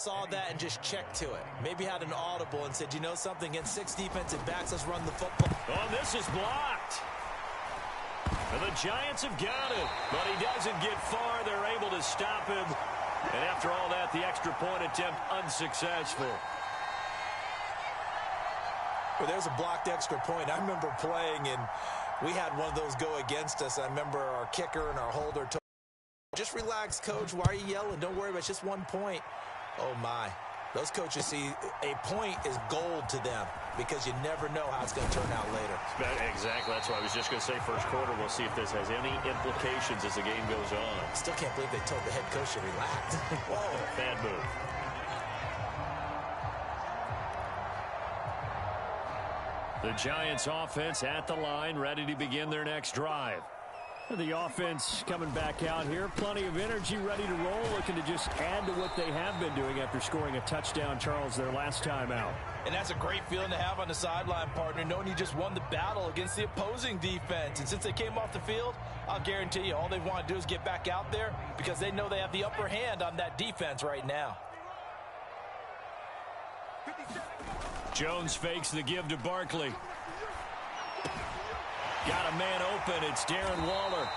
Saw that and just checked to it. Maybe had an audible and said, you know something, against 6 defensive backs, let's run the football. Oh, this is blocked. And the Giants have got it, but he doesn't get far. They're able to stop him. And after all that, the extra point attempt unsuccessful. Well, there's a blocked extra point. I remember playing, and we had one of those go against us. I remember our kicker and our holder told, just relax, coach. Why are you yelling? Don't worry about it. It's just 1 point. Oh, my. Those coaches see a point is gold to them because you never know how it's going to turn out later. Exactly. That's what I was just going to say. First quarter, we'll see if this has any implications as the game goes on. Still can't believe they told the head coach to relax. Whoa. Bad move. The Giants offense at the line, ready to begin their next drive. The offense coming back out here. Plenty of energy, ready to roll, looking to just add to what they have been doing after scoring a touchdown, Charles, their last time out. And that's a great feeling to have on the sideline, partner, knowing you just won the battle against the opposing defense. And since they came off the field, I'll guarantee you all they want to do is get back out there because they know they have the upper hand on that defense right now. Jones fakes the give to Barkley. Got a man open. It's Darren Waller.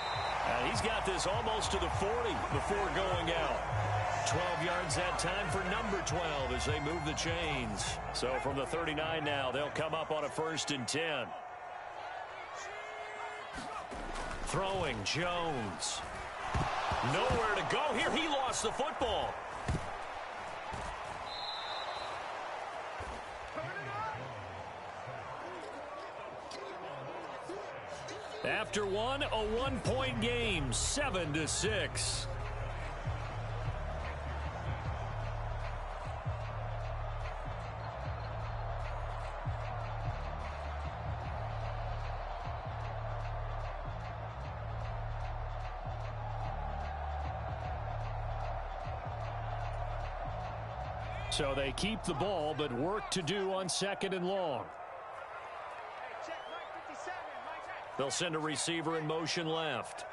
He's got this almost to the 40 before going out. 12 yards that time for number 12 as they move the chains. So from the 39 now, they'll come up on a 1st and 10. Throwing Jones. Nowhere to go here. He lost the football. After one, a 1-point game, 7-6. So they keep the ball, but work to do on 2nd and long. They'll send a receiver in motion left.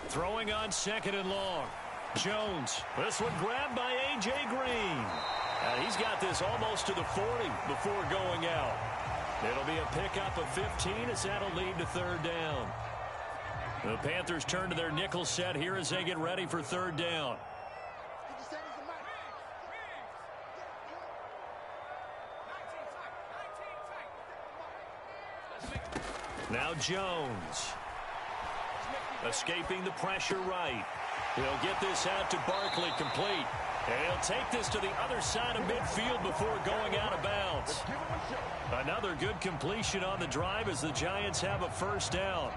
Throwing on 2nd and long. Jones. This one grabbed by A.J. Green. He's got this almost to the 40 before going out. It'll be a pickup of 15 as that'll lead to 3rd down. The Panthers turn to their nickel set here as they get ready for 3rd down. Now Jones. Escaping the pressure right. He'll get this out to Barkley complete. And he'll take this to the other side of midfield before going out of bounds. Another good completion on the drive as the Giants have a 1st down.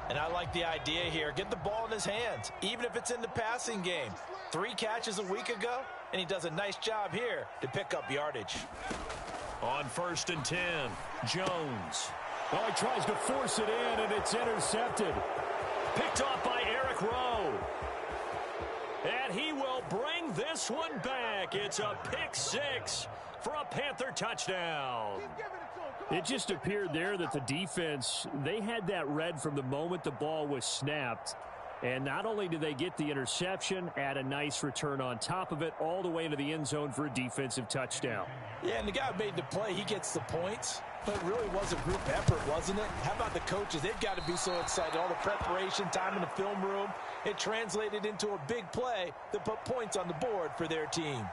And I like the idea here. Get the ball in his hands, even if it's in the passing game. 3 catches a week ago, and he does a nice job here to pick up yardage. On 1st and 10, Jones. Oh, he tries to force it in, and it's intercepted. Picked off by Eric Rowe. And he will bring this one back. It's a pick 6 for a Panther touchdown. It just appeared there that the defense, they had that read from the moment the ball was snapped. And not only did they get the interception, add a nice return on top of it, all the way into the end zone for a defensive touchdown. Yeah, and the guy who made the play, he gets the points. But it really was a group effort, wasn't it? How about the coaches? They've got to be so excited. All the preparation, time in the film room, it translated into a big play that put points on the board for their team.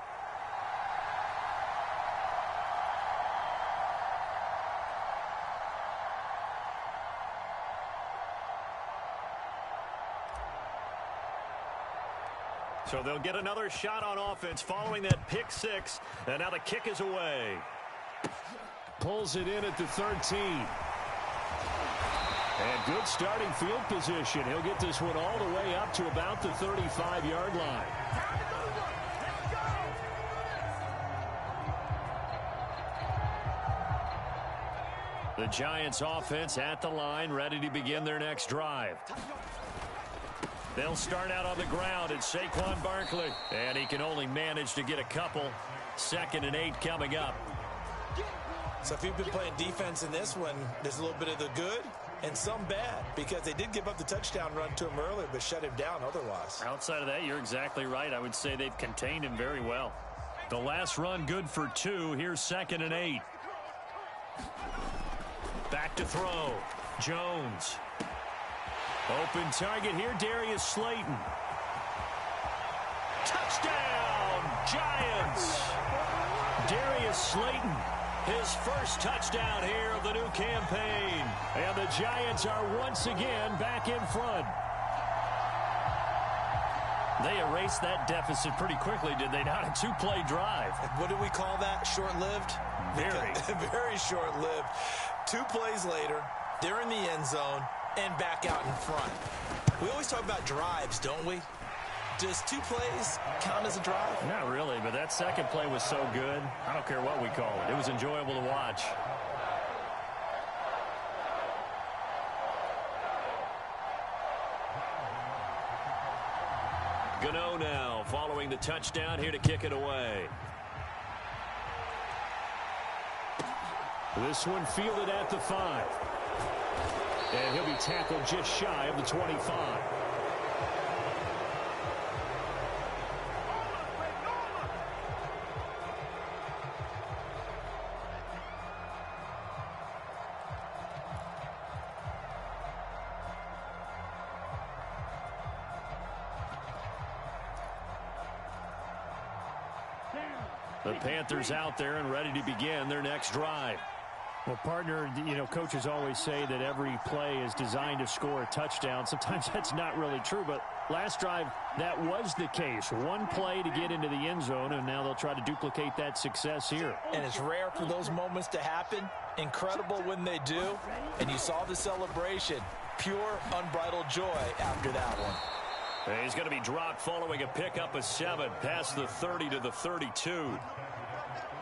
So they'll get another shot on offense following that pick 6. And now the kick is away. Pulls it in at the 13. And good starting field position. He'll get this one all the way up to about the 35-yard line. The Giants offense at the line, ready to begin their next drive. They'll start out on the ground. It's Saquon Barkley. And he can only manage to get a couple. 2nd and 8 coming up. So if you've been playing defense in this one, there's a little bit of the good and some bad, because they did give up the touchdown run to him earlier, but shut him down otherwise. Outside of that, you're exactly right. I would say they've contained him very well. The last run good for 2. Here's 2nd and 8. Back to throw. Jones. Open target here, Darius Slayton. Touchdown, Giants! Darius Slayton, his first touchdown here of the new campaign. And the Giants are once again back in front. They erased that deficit pretty quickly, did they not? A 2-play drive. What do we call that? Short-lived? Very. Very short-lived. 2 plays later, they're in the end zone and back out in front. We always talk about drives, don't we? Does 2 plays count as a drive? Not really, but that second play was so good. I don't care what we call it. It was enjoyable to watch. Gano now following the touchdown here to kick it away. This one fielded at the 5. And he'll be tackled just shy of the 25. The Panthers out there and ready to begin their next drive. Well, partner, you know, coaches always say that every play is designed to score a touchdown. Sometimes that's not really true, but last drive, that was the case. 1 play to get into the end zone, and now they'll try to duplicate that success here. And it's rare for those moments to happen. Incredible when they do. And you saw the celebration. Pure, unbridled joy after that one. And he's going to be dropped following a pickup of 7 past the 30 to the 32.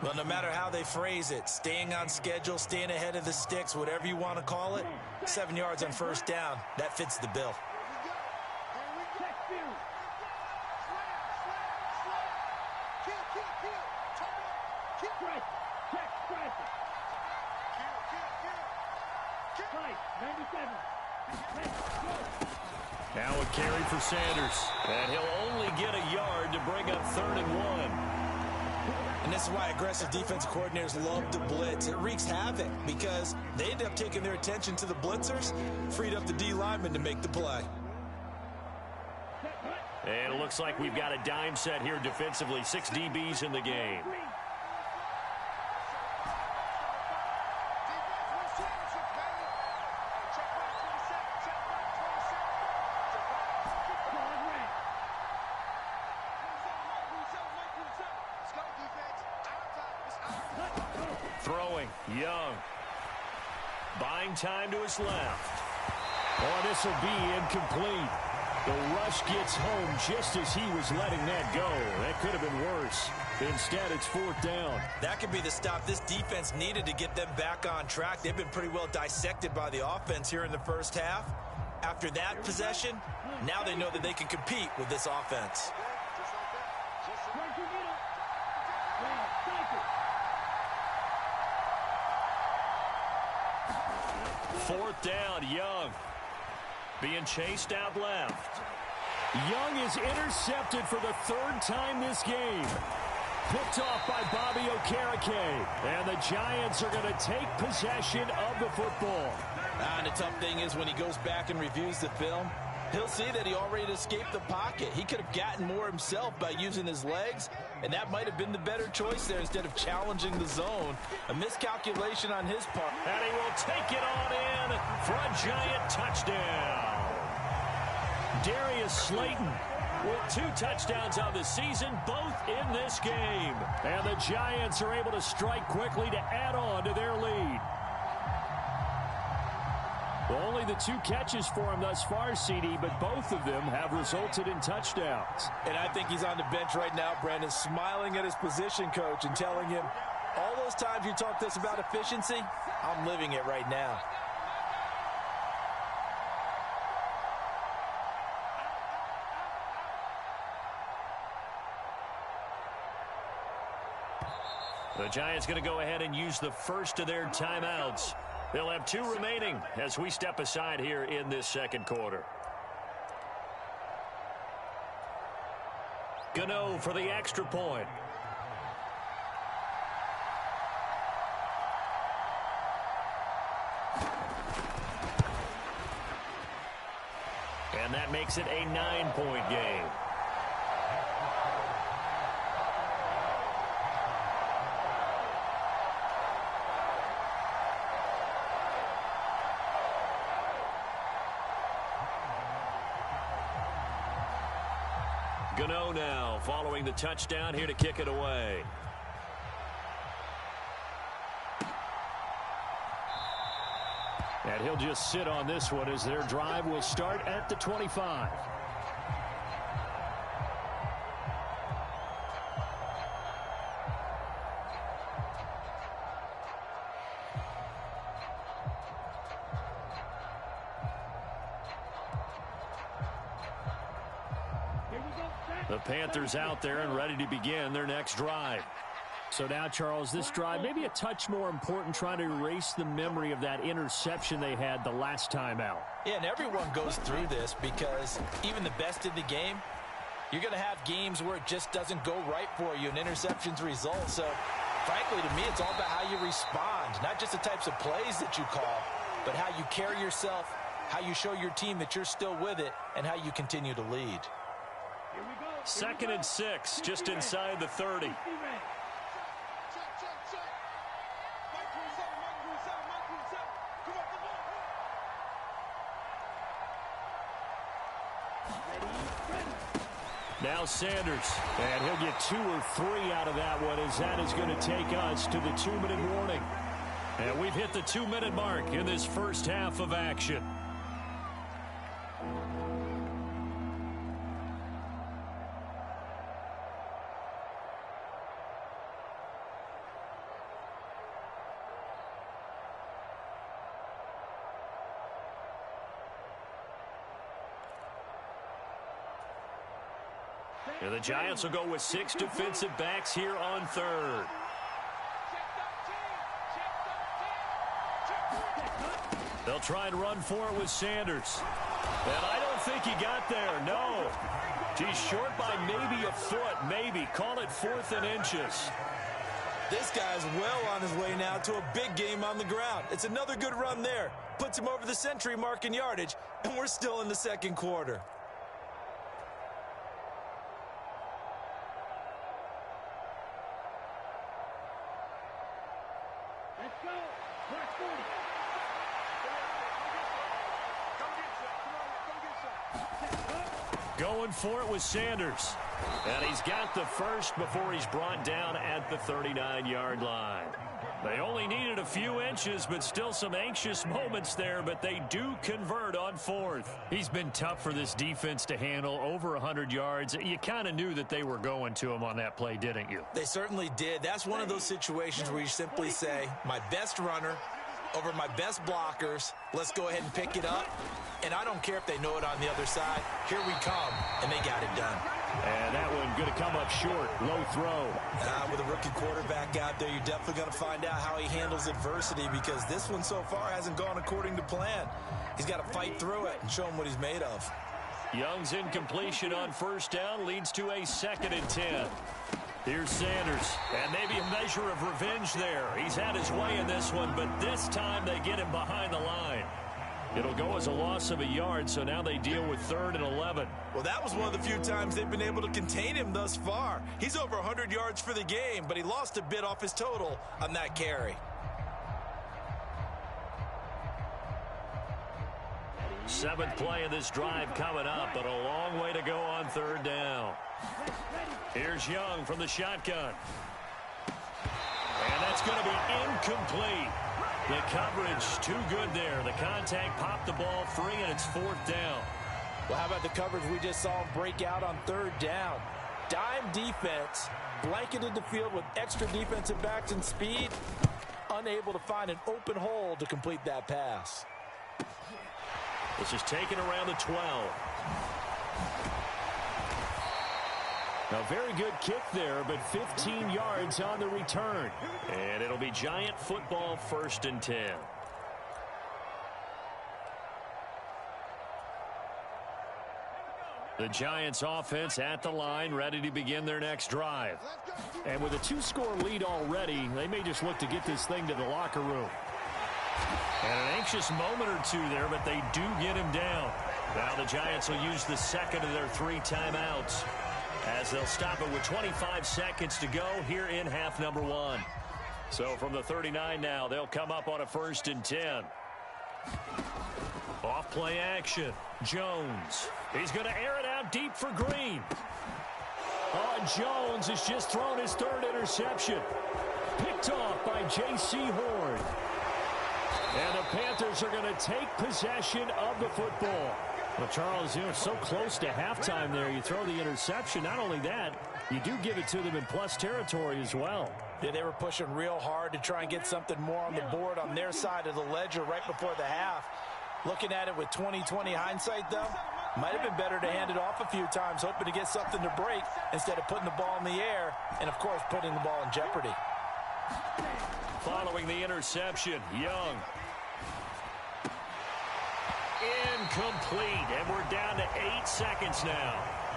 Well, no matter how they phrase it, staying on schedule, staying ahead of the sticks, whatever you want to call it, 7 yards on first down, that fits the bill. Now a carry for Sanders. And he'll only get a yard to bring up 3rd and 1. And this is why aggressive defensive coordinators love to blitz. It wreaks havoc because they end up taking their attention to the blitzers, freed up the D lineman to make the play. And it looks like we've got a dime set here defensively. 6 DBs in the game. Throwing, Young. Buying time to his left. Oh, this will be incomplete. The rush gets home just as he was letting that go. That could have been worse. Instead, it's 4th down. That could be the stop this defense needed to get them back on track. They've been pretty well dissected by the offense here in the first half. After that possession, now they know that they can compete with this offense. Fourth down, Young. Being chased out left. Young is intercepted for the 3rd time this game. Picked off by Bobby Okereke. And the Giants are going to take possession of the football. And the tough thing is when he goes back and reviews the film, he'll see that he already escaped the pocket. He could have gotten more himself by using his legs, and that might have been the better choice there instead of challenging the zone. A miscalculation on his part. And he will take it on in for a Giant touchdown. Darius Slayton with 2 touchdowns on the season, both in this game. And the Giants are able to strike quickly to add on to their lead. Only the 2 catches for him thus far, CD, but both of them have resulted in touchdowns. And I think he's on the bench right now, Brandon, smiling at his position coach and telling him, all those times you talked to us about efficiency, I'm living it right now. The Giants going to go ahead and use the first of their timeouts. They'll have 2 remaining as we step aside here in this second quarter. Gano for the extra point. And that makes it a 9-point game. Gano now following the touchdown here to kick it away. And he'll just sit on this one as their drive will start at the 25. The Panthers out there and ready to begin their next drive. So now, Charles, this drive maybe a touch more important, trying to erase the memory of that interception they had the last time out. Yeah, and everyone goes through this because even the best in the game, you're going to have games where it just doesn't go right for you and interceptions result. So, frankly, to me, it's all about how you respond, not just the types of plays that you call, but how you carry yourself, how you show your team that you're still with it, and how you continue to lead. 2nd and 6, just inside the 30. Now Sanders, and he'll get 2 or 3 out of that one, as that is going to take us to the 2-minute warning. And we've hit the 2-minute mark in this first half of action. And the Giants will go with 6 defensive backs here on 3rd. They'll try and run for it with Sanders. And I don't think he got there, no. He's short by maybe a foot, maybe. Call it 4th and inches. This guy's well on his way now to a big game on the ground. It's another good run there. Puts him over the century mark in yardage, and we're still in the second quarter. Going for it with Sanders. And he's got the first before he's brought down at the 39-yard line. They only needed a few inches, but still some anxious moments there, but they do convert on 4th. He's been tough for this defense to handle, over 100 yards. You kind of knew that they were going to him on that play, didn't you? They certainly did. That's one of those situations where you simply say, my best runner over my best blockers, let's go ahead and pick it up. And I don't care if they know it on the other side. Here we come, and they got it done. And that one going to come up short, low throw. With a rookie quarterback out there, you're definitely going to find out how he handles adversity, because this one so far hasn't gone according to plan. He's got to fight through it and show him what he's made of. Young's incompletion on 1st down leads to a 2nd and 10. Here's Sanders, and maybe a measure of revenge there. He's had his way in this one, but this time they get him behind the line. It'll go as a loss of a yard, so now they deal with 3rd and 11. Well, that was one of the few times they've been able to contain him thus far. He's over 100 yards for the game, but he lost a bit off his total on that carry. 7th play of this drive coming up, but a long way to go on 3rd down. Here's Young from the shotgun. And that's going to be incomplete. The coverage too good there. The contact popped the ball free, and it's 4th down. Well, how about the coverage we just saw him break out on 3rd down? Dime defense, blanketed the field with extra defensive backs and speed, unable to find an open hole to complete that pass. This is taken around the 12. A very good kick there, but 15 yards on the return. And it'll be Giant football, 1st and 10. The Giants offense at the line, ready to begin their next drive. And with a 2-score lead already, they may just look to get this thing to the locker room. And an anxious moment or two there, but they do get him down. Now the Giants will use the second of their 3 timeouts as they'll stop it with 25 seconds to go here in half number 1. So from the 39 now, they'll come up on a 1st and 10. Off play action. Jones. He's going to air it out deep for Green. Oh, Jones has just thrown his 3rd interception. Picked off by J.C. Horn. And the Panthers are going to take possession of the football. Well, Charles, you know, so close to halftime there. You throw the interception. Not only that, you do give it to them in plus territory as well. Yeah, they were pushing real hard to try and get something more on the board on their side of the ledger right before the half. Looking at it with 20/20 hindsight, though, might have been better to hand it off a few times, hoping to get something to break instead of putting the ball in the air and, of course, putting the ball in jeopardy. Following the interception, Young. Incomplete, and we're down to 8 seconds now.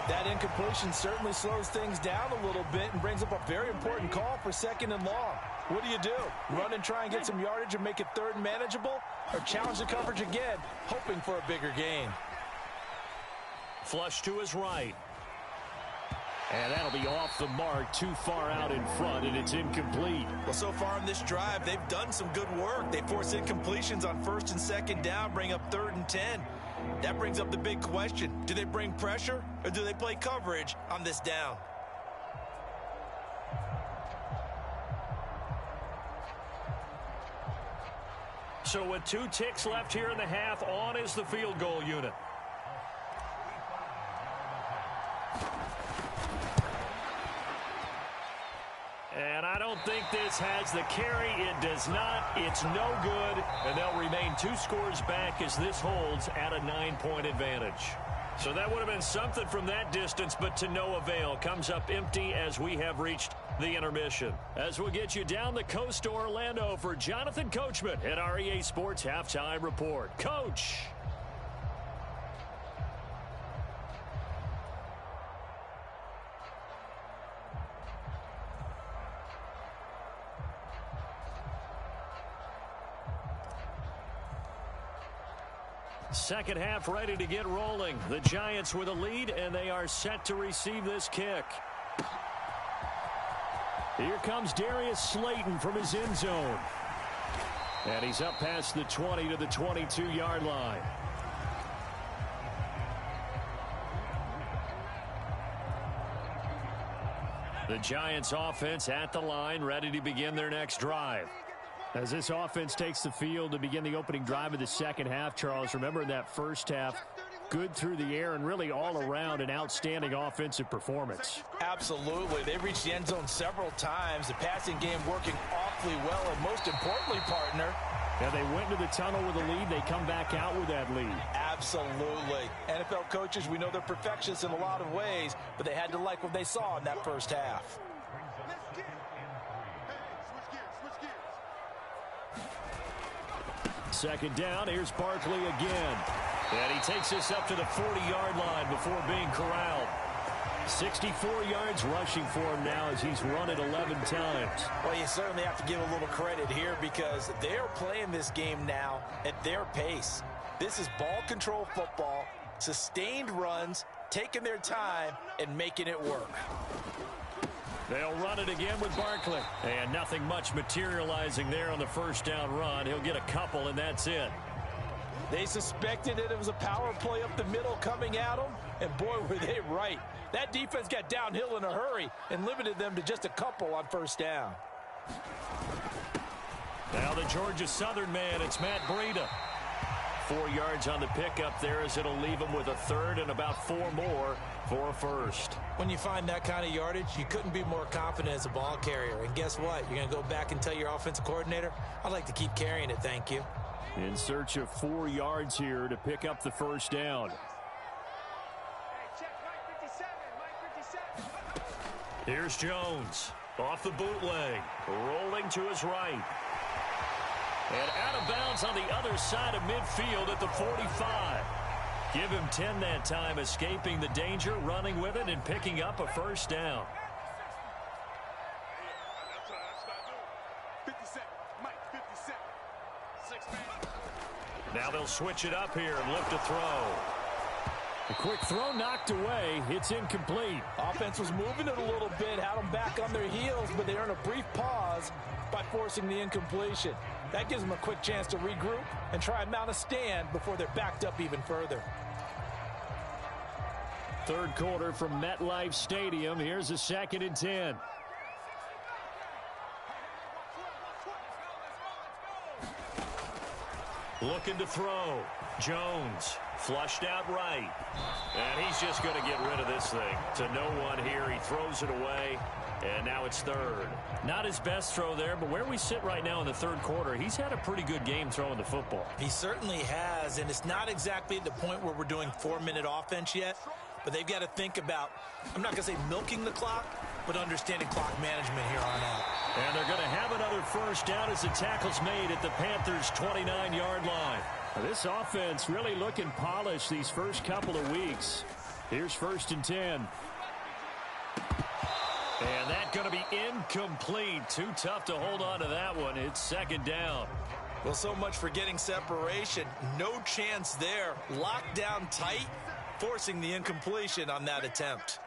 That incompletion certainly slows things down a little bit and brings up a very important call for 2nd and long. What do? Run and try and get some yardage and make it 3rd and manageable, or challenge the coverage again, hoping for a bigger gain? Flush to his right. And that'll be off the mark, too far out in front, and it's incomplete. Well, so far in this drive, they've done some good work. They force incompletions on 1st and 2nd down, bring up 3rd and 10. That brings up the big question. Do they bring pressure, or do they play coverage on this down? So with 2 ticks left here in the half, on is the field goal unit. And I don't think this has the carry. It does not. It's no good. And they'll remain 2 scores back as this holds at a 9-point advantage. So that would have been something from that distance, but to no avail. Comes up empty as we have reached the intermission. As we'll get you down the coast to Orlando for Jonathan Coachman at our EA Sports Halftime Report. Coach. Second half ready to get rolling. The Giants with a lead, and they are set to receive this kick. Here comes Darius Slayton from his end zone. And he's up past the 20 to the 22-yard line. The Giants offense at the line, ready to begin their next drive. As this offense takes the field to begin the opening drive of the second half, Charles, remember in that first half, good through the air and really all around an outstanding offensive performance. Absolutely. They reached the end zone several times. The passing game working awfully well, and most importantly, partner, yeah, they went into the tunnel with a lead. They come back out with that lead. Absolutely. NFL coaches, we know they're perfectionists in a lot of ways, but they had to like what they saw in that first half. Second down, here's Barkley again. And he takes this up to the 40-yard line before being corralled. 64 yards rushing for him now as he's run it 11 times. Well, you certainly have to give a little credit here because they're playing this game now at their pace. This is ball control football, sustained runs, taking their time, and making it work. They'll run it again with Barkley. And nothing much materializing there on the first down run. He'll get a couple, and that's it. They suspected it was a power play up the middle coming at them, and boy, were they right. That defense got downhill in a hurry and limited them to just a couple on first down. Now the Georgia Southern man, it's Matt Breida. 4 yards on the pickup there as it'll leave him with a third and about 4 more for a first. When you find that kind of yardage, you couldn't be more confident as a ball carrier. And guess what? You're going to go back and tell your offensive coordinator, I'd like to keep carrying it, thank you. In search of 4 yards here to pick up the first down. Here's Jones off the bootleg, rolling to his right. And out of bounds on the other side of midfield at the 45. Give him 10 that time, escaping the danger, running with it, and picking up a first down. Now they'll switch it up here and look to throw. A quick throw knocked away. It's incomplete. Offense was moving it a little bit, had them back on their heels, but they earned a brief pause by forcing the incompletion. That gives them a quick chance to regroup and try and mount a stand before they're backed up even further. Third quarter from MetLife Stadium. Here's a 2nd and 10. Looking to throw. Jones flushed out right. And he's just going to get rid of this thing to no one here. He throws it away. And now it's third. Not his best throw there, but where we sit right now in the third quarter, he's had a pretty good game throwing the football. He certainly has, and it's not exactly at the point where we're doing 4-minute offense yet, but they've got to think about, I'm not going to say milking the clock, but understanding clock management here on out. And they're going to have another first down as the tackle's made at the Panthers' 29-yard line. Now, this offense really looking polished these first couple of weeks. Here's 1st and 10. And that's going to be incomplete. Too tough to hold on to that one. It's 2nd down. Well, so much for getting separation. No chance there. Locked down tight, forcing the incompletion on that attempt.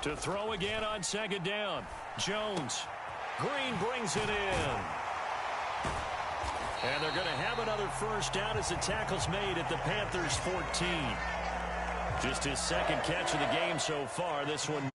To throw again on 2nd down. Jones. Green brings it in. And they're going to have another first down as the tackle's made at the Panthers' 14. Just his 2nd catch of the game so far. This one